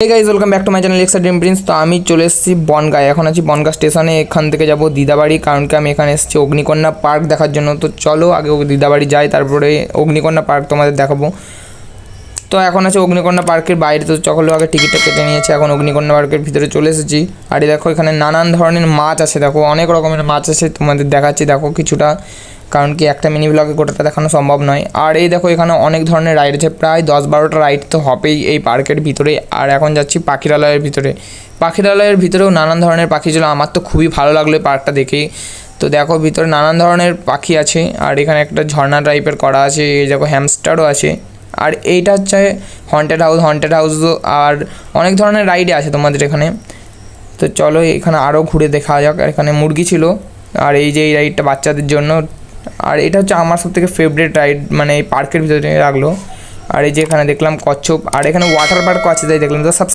Hey guys welcome back to my channel exa dream prince. तो আমি চলে এসেছি বনগাঁ। এখন আছি বনগাঁ স্টেশনে। এখান থেকে যাব দিদাবাড়ি, কারণ কি আমি এখানে এসেছি অগ্নিকন্যা পার্ক দেখার জন্য। তো চলো আগে দিদাবাড়ি যাই, তারপরে অগ্নিকন্যা পার্ক তোমাদের দেখাবো। তো এখন আছে অগ্নিকন্যা পার্কের বাইরে। তো চলো আগে টিকিটটা কেটে নিয়েছি, এখন অগ্নিকন্যা পার্কের ভিতরে চলে এসেছি। আর এই দেখো এখানে নানান ধরনের মাছ আছে, দেখো অনেক রকমের মাছ আছে, তোমাদের দেখাচ্ছি দেখো কিছুটা, কারণ কি একটা মিনি ব্লগে গোটাটা দেখানো সম্ভব নয়। আর এই দেখো এখানে অনেক ধরনের রাইড আছে, প্রায় 10-12টা রাইড তো হবেই এই পার্কের ভিতরে। আর এখন যাচ্ছি পাখিরালয়ের ভিতরে। পাখিরালয়ের ভিতরেও নানান ধরনের পাখি ছিল, আমার তো খুবই ভালো লাগলো এই পার্কটা দেখে। তো দেখো ভিতরে নানান ধরনের পাখি আছে, আর এখানে একটা ঝর্ণা টাইপের করা আছে, এই দেখো হ্যামস্টারও আছে। আর এইটা হচ্ছে হন্টেড হাউস আর অনেক ধরনের রাইডে আছে তোমাদের এখানে। তো চলো এখানে আরও ঘুরে দেখা যাক। এখানে মুরগি ছিল, আর এই যে এই রাইডটা বাচ্চাদের জন্য। আর এটা হচ্ছে আমার সবথেকে ফেভারিট রাইড, মানে এই পার্কের ভিতরে রাখলো। আর এই যে এখানে দেখলাম কচ্ছপ, আর এখানে ওয়াটার পার্কও আছে তাই দেখলাম। তো সব